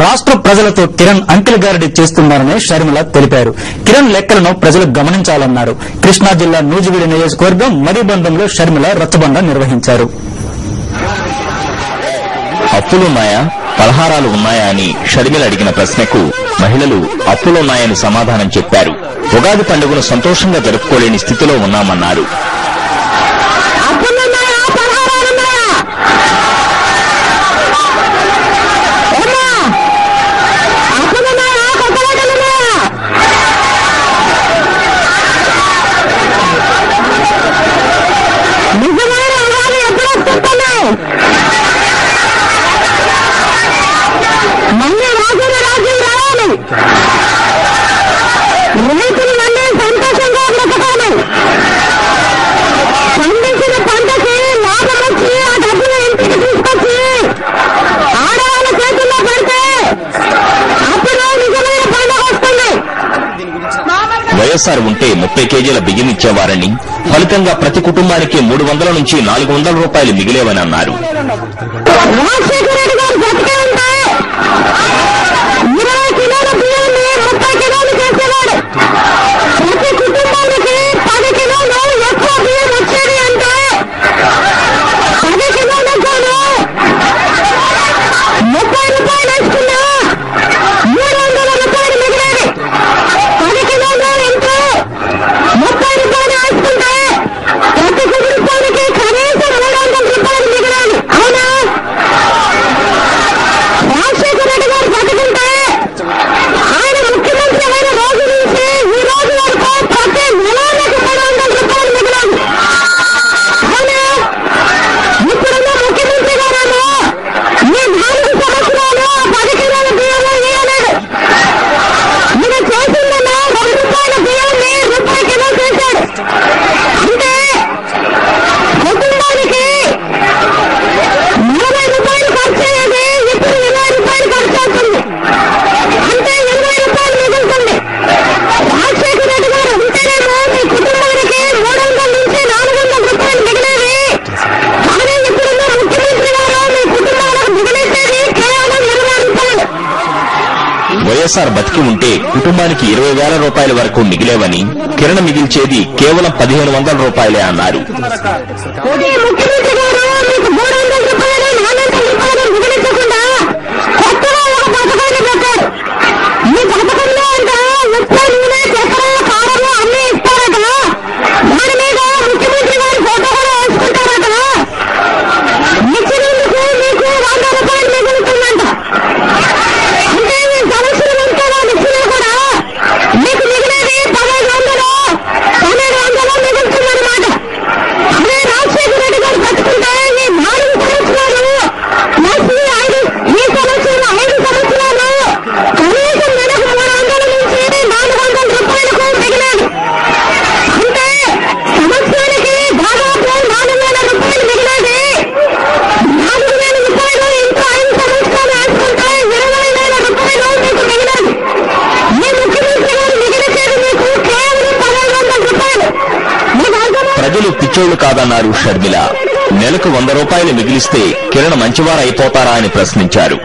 రాష్ట్ర ప్రజలతో కిరణ్ అంకిల్ గారడి చేస్తున్నారని షర్మిల తెలిపారు. కిరణ్ లెక్కలను ప్రజలు గమనించాలన్నారు. కృష్ణా జిల్లా నూజివీడు నియోజకవర్గం మరిబందంలో షర్మిల రచ్చబండ నిర్వహించారు. అప్పులున్నాయా, పలహారాలు ఉన్నాయా అని షర్మిల అడిగిన ప్రశ్నకు మహిళలు అప్పులున్నాయని సమాధానం చెప్పారు. ఉగాది పండుగను సంతోషంగా జరుపుకోలేని స్థితిలో ఉన్నామన్నారు. రైతులు మళ్ళీ సంతోషంగా బ్రతకాలి. పండించిన పంటకి లాభం వచ్చి ఆ డబ్బులు ఇంటికి తీసుకొచ్చి ఆడవాళ్ళ చేతుల్లో పెడితే అప్పుడు నిజమైన పండుగ వస్తుంది. వైఎస్ఆర్ ఉంటే 30 కేజీల బియ్యం ఇచ్చేవారని, ఫలితంగా ప్రతి కుటుంబానికి 300 నుంచి 400 రూపాయలు మిగిలేవని అన్నారు. రాజశేఖర రెడ్డి గారు బ్రతికే ఉంటే 20 కిలోల బియ్యాన్ని 30 కిలోలు చేసేవాడు. ప్రతి కుటుంబానికి 10 కిలోలు ఎక్కువ బియ్యం వచ్చేది అంటే 10 కిలోలకు 30 రూపాయలు వేసుకున్నా 300 రూపాయలు మిగిలేది. 10 కిలోలు ఇంటూ 30 రూపాయలు వేసుకుంటే ప్రతి కుటుంబానికి కనీసం 300 రూపాయలు మిగిలేది. అవునా? రాజశేఖర రెడ్డి గారు బతుకుంటే ఆయన ముఖ్యమంత్రి అయిన రోజు నుంచి ఈ రోజు వరకు ప్రతి నెలకు 300 రూపాయలు మిగిలాలి. అవునా? ఇప్పుడున్న ముఖ్యమంత్రి గారేమో ఈ 4 సంవత్సరాలు 10 కిలోల బియ్యంలో వేయలేదు. ఈయన చేసిందన్నా 1 రూపాయల బియ్యాన్ని రూపాయి కిలో చేశాడు. అంటే కుటుంబానికి 40 రూపాయలు ఖర్చు అయ్యేది ఇప్పుడు 20 రూపాయలు ఖర్చు అవుతుంది. అంటే 20 రూపాయలు మిగులుతుంది. రాజశేఖర రెడ్డి గారు ఉంటేనేమో మీ కుటుంబానికి 300 నుంచి 400 రూపాయలు మిగిలేవి. కానీ ఇప్పుడున్న ముఖ్యమంత్రి గారు మీ కుటుంబాలకు మిగిలేసేది కేవలం 20 రూపాయలు. వైఎస్ఆర్ బతికి ఉంటే కుటుంబానికి 20,000 రూపాయల వరకు మిగిలేవని, కిరణ్ మిగిల్చేది కేవలం 1,500 రూపాయలే అన్నారు. ఈ ముఖ్యమంత్రి గారు మీకు 300 రూపాయలు 400 రూపాయలు మిగిలించకుండా కొత్తగా ఒక పథకాన్ని పెట్టారు. ఈ పథకంలో అంటే ఉప్పు, నూనె, చక్కెర, కారము అన్ని ఇస్తారట. దాని మీద ముఖ్యమంత్రి గారి ఫోటో కూడా వేసుకుంటారట. ఇచ్చినందుకు మీకు 100 రూపాయలు మిగులుతుందంట. అంటే ఈ సమస్యలు ఉంటే వాళ్ళు ఇచ్చినా కూడా మీకు మిగిలేది 1,500 మిగులుతుందన్నమాట. అదే రాజశేఖర రెడ్డి గారు బతుకుంటే ఈ 4 సంవత్సరాలు ప్లస్ ఈ సంవత్సరం 5 సంవత్సరాలు కనీసం నెలకు 300 నుంచి 400 రూపాయలకు మిగిలేదు. అంటే సంవత్సరానికి దాదాపు 4,000 రూపాయలు మిగిలేది. 4,000 రూపాయలు ఇంకో 5 సంవత్సరాలు వేసుకుంటే 20,000 రూపాయలు మీకు మిగిలేదు. ఈ ముఖ్యమంత్రి గారు మిగిలిచేది మీకు కేవలం 1,500 రూపాయలు. మీకు అర్థం ప్రజలు పిచ్చోళ్లు కాదన్నారు షర్మిల. నెలకు 100 రూపాయలు మిగిలిస్తే కిరణ్ మంచివారు అయిపోతారా అని ప్రశ్నించారు.